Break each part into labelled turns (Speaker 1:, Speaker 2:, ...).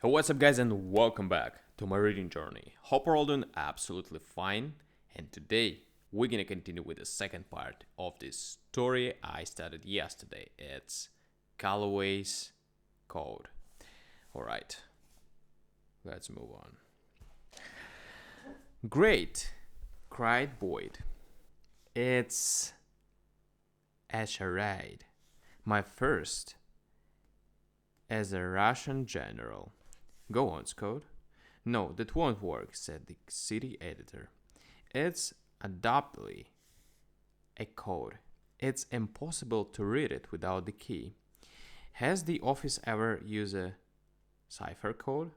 Speaker 1: Hey, what's up, guys, and welcome back to my reading journey. Hope we're all doing absolutely fine. And today we're gonna continue with the second part of this story I started yesterday. It's Calloway's Code. All right, let's move on. Great, cried Boyd. It's a charade. My first as a Russian general. Go on, Scott. No, that won't work, said the city editor. It's undoubtedly a code. It's impossible to read it without the key. Has the office ever used a cipher code?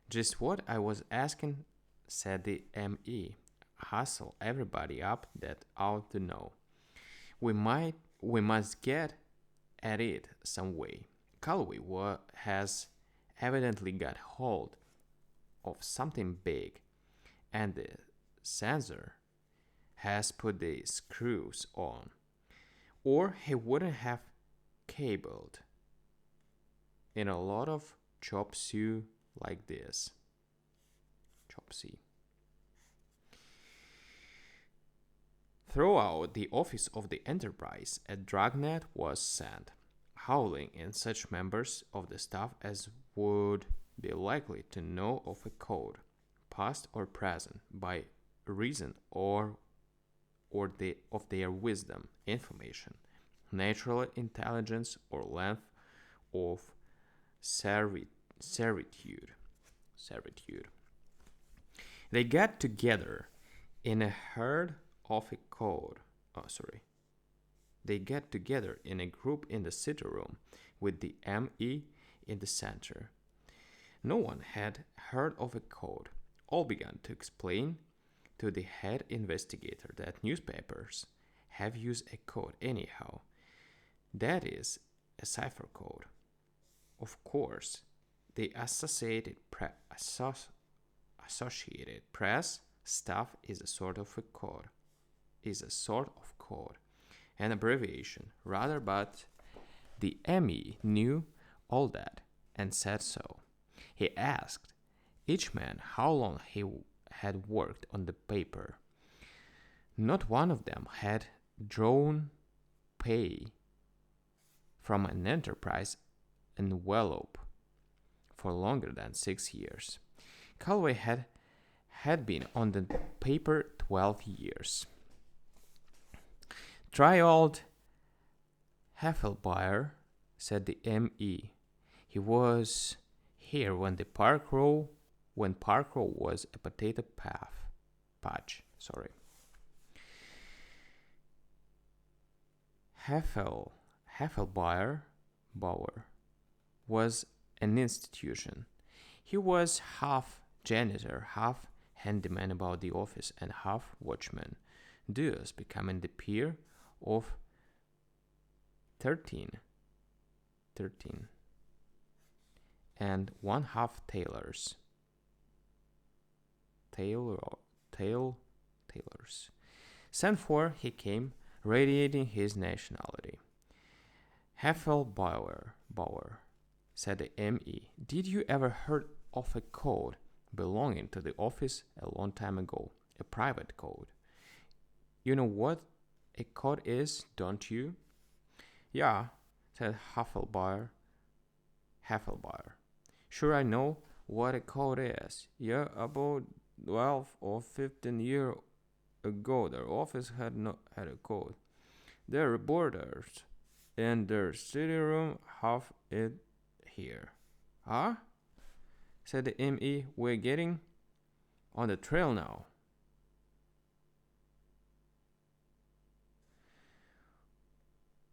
Speaker 1: Just what I was asking, said the ME. Hustle everybody up that ought to know. We must get at it some way. Calloway has evidently got hold of something big, and the censor has put the screws on, or he wouldn't have cabled in a lot of chop suey like this. Chop suey. Throughout the office of the Enterprise, a dragnet was sent, howling in such members of the staff as would be likely to know of a code, past or present, by reason of their wisdom, information, natural intelligence, or length of servitude. They got together in a herd of a code. They get together in a group in the city room with the ME in the center. No one had heard of a code. All began to explain to the head investigator that newspapers have used a code anyhow. That is a cipher code. Of course, the Associated Press stuff is a sort of code. An abbreviation, rather, but the ME knew all that and said so. He asked each man how long he had worked on the paper. Not one of them had drawn pay from an Enterprise envelope for longer than 6 years. Calloway had been on the paper 12 years. Try old Heffelbeyer, said the ME. He was here when Park Row was a potato patch. Heffelbeyer Bauer was an institution. He was half janitor, half handyman about the office, and half watchman, thus becoming the peer of 13 and one half tailors. Sent for, he came, radiating his nationality. Heffelbauer, said the ME. Did you ever heard of a code belonging to the office a long time ago? A private code. You know what a code is, don't you? Yeah, said Heffelbauer. Sure, I know what a code is. Yeah, about 12 or 15 years ago, their office had a code. Their reporters in their city room have it here. Huh? Said the ME. We're getting on the trail now.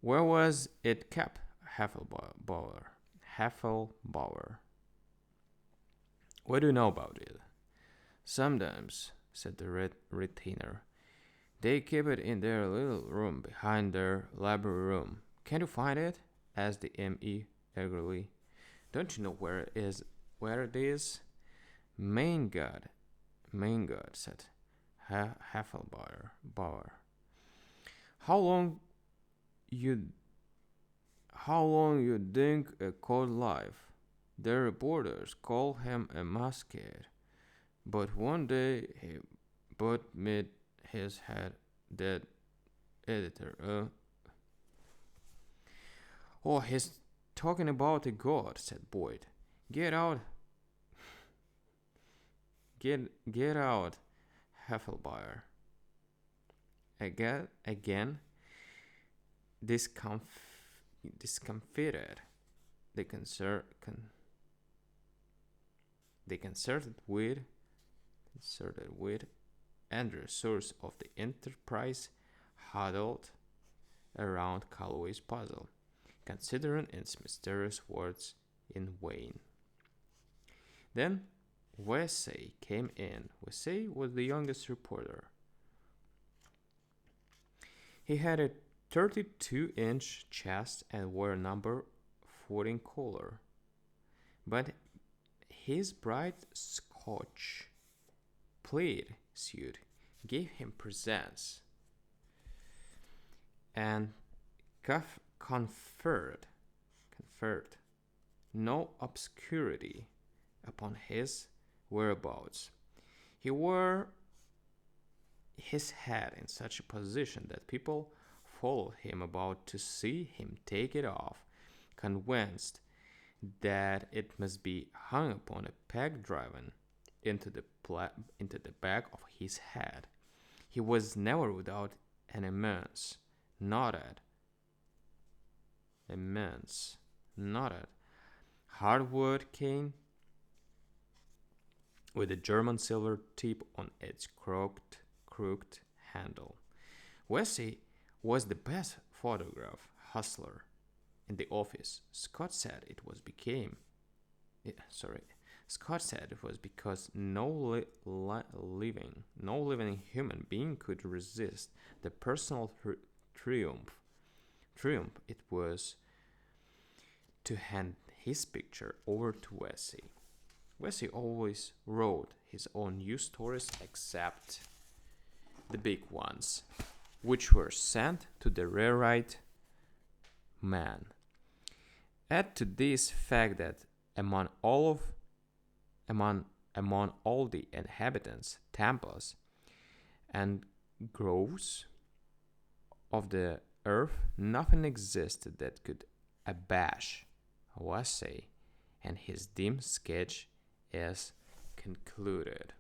Speaker 1: Where was it kept? Heffelbauer. What do you know about it? Sometimes, said the retainer. They keep it in their little room behind their library room. Can you find it? Asked the ME eagerly. Don't you know where it is? Main God, said Heffelbauer. How long you think a code life? The reporters call him a mascot, but one day he but made his head dead editor. Oh, he's talking about a god, said Boyd. Get out, get out, Heffelbeyer. Again, discomfited, they concerted with, and the source of the enterprise huddled around Calloway's puzzle, considering its mysterious words in vain. Then Wesley came in. Wesley was the youngest reporter. He had a 32-inch chest and wore a number 14 collar, but his bright Scotch plaid suit gave him presence and conferred no obscurity upon his whereabouts. He wore his head in such a position that people followed him about to see him take it off, convinced that it must be hung upon a peg driven into the back of his head. He was never without an immense knotted hardwood cane with a German silver tip on its crooked handle. Wesley was the best photograph hustler in the office. Scott said it was because no living human being could resist the personal triumph it was to hand his picture over to Wesley. Wesley always wrote his own news stories except the big ones, which were sent to the rewrite man. Add to this fact that among all the inhabitants, Tampas, and groves of the earth, nothing existed that could abash Wesley, and his dim sketch is concluded.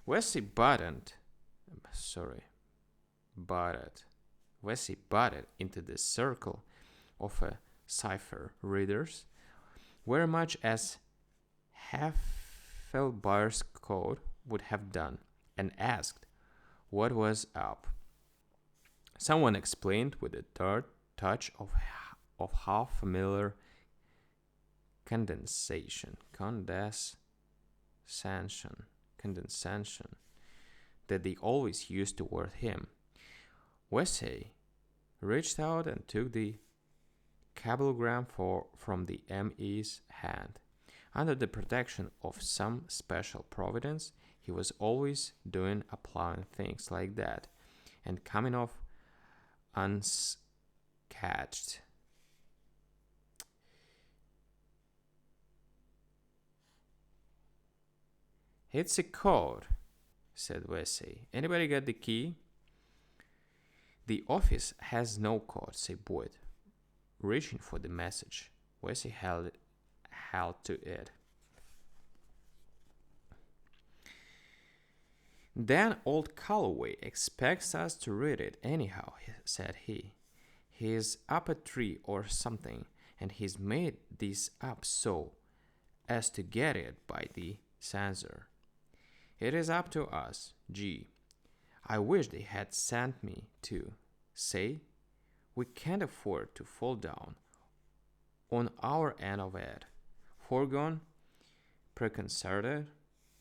Speaker 1: Wesley butted into the circle of cipher readers, very much as Heffelbeyer's code would have done, and asked what was up. Someone explained with a third touch of half familiar condensation that they always used toward him. Wesley reached out and took the cablegram from the ME's hand. Under the protection of some special providence, he was always applying things like that, and coming off unscathed. It's a code, said Wesley. Anybody got the key? The office has no code, said Boyd, reaching for the message. Wesley held to it. Then old Calloway expects us to read it anyhow, said he. He's up a tree or something, and he's made this up so as to get it by the censor. It is up to us. Gee, I wish they had sent me to say we can't afford to fall down on our end of it. Foregone, preconcerted,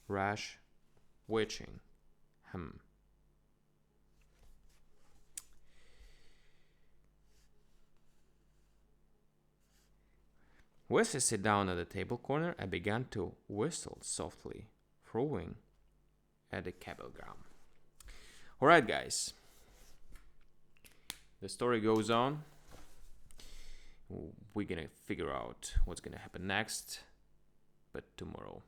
Speaker 1: rash, witching. Wesley sat down at the table corner and began to whistle softly, throwing at the cablegram. Alright, guys. The story goes on. we're gonna figure out what's gonna happen next, but tomorrow.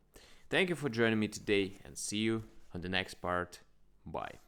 Speaker 1: Thank you for joining me today, and see you on the next part. Bye.